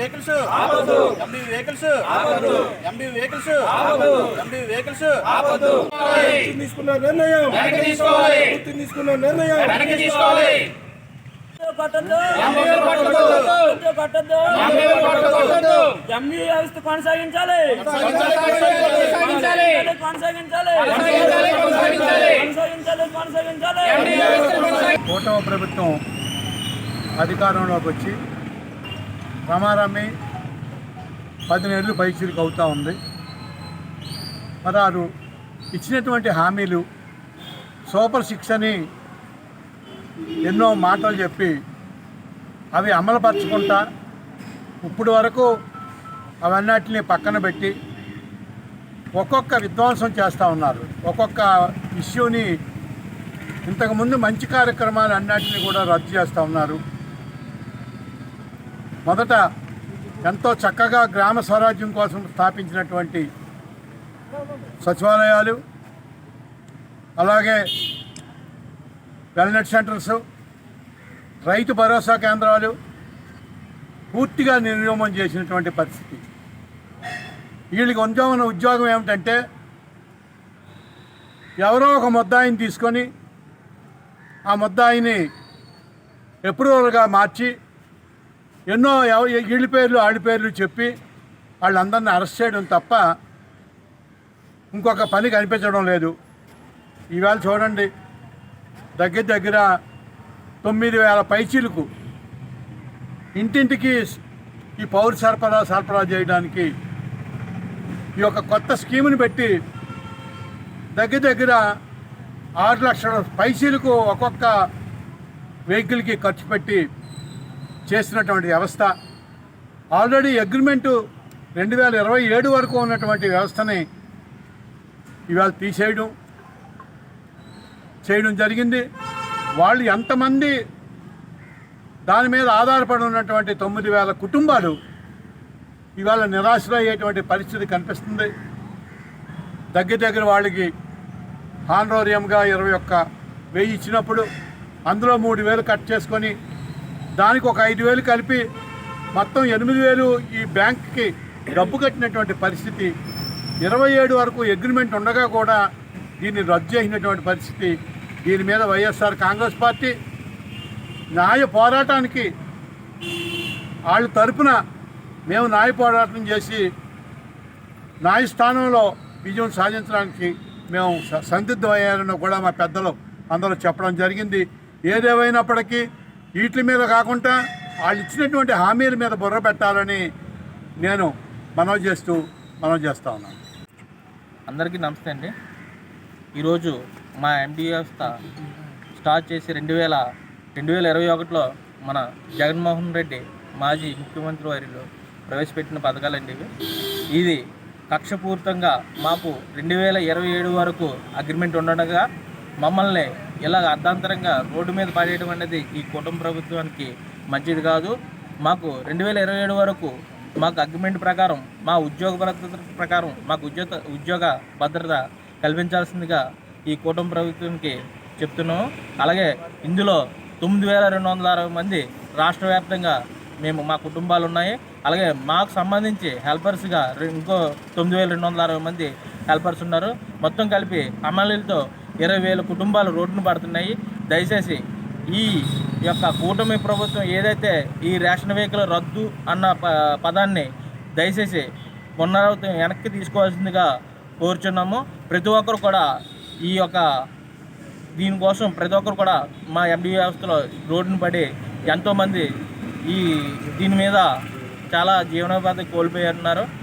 Vehicles MB vehicles MB vehicles MB vehicles తీసుకున్న నిర్ణయం తీసుకున్న నిర్ణయం వ్యవస్థ కొనసాగించాలి. కూటమి ప్రభుత్వం అధికారంలోకి వచ్చి రమారమ్మి 10 నెలలు పైచీలకు అవుతూ ఉంది. మరి వారు ఇచ్చినటువంటి హామీలు సూపర్ 6 అని ఎన్నో మాటలు చెప్పి అవి అమలుపరచుకుంటా ఇప్పుడు వరకు అవన్నిటిని పక్కన పెట్టి ఒక్కొక్క విధ్వంసం చేస్తూ ఉన్నారు. ఒక్కొక్క ఇష్యూని ఇంతకుముందు మంచి కార్యక్రమాలు అన్నిటిని కూడా రద్దు చేస్తూ ఉన్నారు. మొదట ఎంతో చక్కగా గ్రామ స్వరాజ్యం కోసం స్థాపించినటువంటి సచివాలయాలు, అలాగే వెల్నెస్ సెంటర్స్, రైతు భరోసా కేంద్రాలు పూర్తిగా నిర్ణయం చేసినటువంటి పరిస్థితి. వీళ్ళకి కొంచెం ఉద్యోగం ఏమిటంటే ఎవరో ఒక ముద్దాయిని తీసుకొని ఆ ముద్దాయిని అప్రూవల్గా మార్చి ఎన్నో వీళ్ళ పేర్లు ఆడి పేర్లు చెప్పి వాళ్ళందరినీ అరెస్ట్ చేయడం తప్ప ఇంకొక పని కనిపించడం లేదు. ఈవేళ చూడండి, దగ్గర 9,000 పైచీలకు ఇంటింటికి ఈ పౌర సరఫరా చేయడానికి ఈ యొక్క కొత్త స్కీముని పెట్టి దగ్గర 6 లక్షల పైసలకు ఒక్కొక్క వెహికల్కి ఖర్చు పెట్టి చేసినటువంటి వ్యవస్థ. ఆల్రెడీ అగ్రిమెంటు 2027 వరకు ఉన్నటువంటి వ్యవస్థని ఇవాళ చేయడం జరిగింది. వాళ్ళు ఎంతమంది దాని మీద ఆధారపడి ఉన్నటువంటి 9,000 కుటుంబాలు ఇవాళ నిరాశలు అయ్యేటువంటి పరిస్థితి కనిపిస్తుంది. దగ్గర వాళ్ళకి హానరోరియంగా 21,000 ఇచ్చినప్పుడు అందులో 3,000 కట్ చేసుకొని దానికి ఒక 5,000 కలిపి మొత్తం 8,000 ఈ బ్యాంక్కి డబ్బు కట్టినటువంటి పరిస్థితి. 27 వరకు అగ్రిమెంట్ ఉండగా కూడా దీన్ని రద్దు చేసినటువంటి పరిస్థితి. దీని మీద వైఎస్ఆర్ కాంగ్రెస్ పార్టీ న్యాయ పోరాటానికి వాళ్ళ తరపున మేము న్యాయ పోరాటం చేసి న్యాయస్థానంలో విజయం సాధించడానికి మేము సందిగ్ధమయ్యారని కూడా మా పెద్దలు అందరూ చెప్పడం జరిగింది. ఏదేమైనప్పటికీ వీటి మీద కాకుండా వాళ్ళు ఇచ్చినటువంటి హామీల మీద బుర్ర పెట్టాలని నేను మనవి చేస్తా ఉన్నాను. అందరికీ నమస్తే అండి. ఈరోజు మా ఎండి వ్యవస్థ స్టార్ట్ చేసి 2021లో మన జగన్మోహన్ రెడ్డి మాజీ ముఖ్యమంత్రి వారిలో ప్రవేశపెట్టిన పథకాలండి ఇది కక్షపూరితంగా మాకు 2027 వరకు అగ్రిమెంట్ ఉండగా మమ్మల్ని ఇలా అర్ధాంతరంగా రోడ్డు మీద పడేయడం అనేది ఈ కూటమి ప్రభుత్వానికి మంచిది కాదు. మాకు 2027 వరకు మాకు అగ్రిమెంట్ ప్రకారం మా ఉద్యోగ భద్రత ప్రకారం మాకు ఉద్యోగ భద్రత కల్పించాల్సిందిగా ఈ కూటమి ప్రభుత్వానికి చెప్తున్నాము. అలాగే ఇందులో 9,260 మంది రాష్ట్ర వ్యాప్తంగా మా కుటుంబాలు ఉన్నాయి. అలాగే మాకు సంబంధించి హెల్పర్స్గా ఇంకో 9,260 మంది హెల్పర్స్ ఉన్నారు. మొత్తం కలిపి అమలులతో 20,000 కుటుంబాలు రోడ్డును పడుతున్నాయి. దయచేసి ఈ యొక్క కూటమి ప్రభుత్వం ఏదైతే ఈ రేషన్ వెహికల్ రద్దు అన్న పదాన్ని దయచేసి పునరావృతం వెనక్కి తీసుకోవాల్సిందిగా కోరుచున్నాము. ప్రతి ఒక్కరు కూడా ఈ యొక్క దీనికోసం ప్రతి ఒక్కరు కూడా మా ఎండి వ్యవస్థలో రోడ్డును పడి ఎంతోమంది దీని మీద చాలా జీవనోపాధి కోల్పోయారు.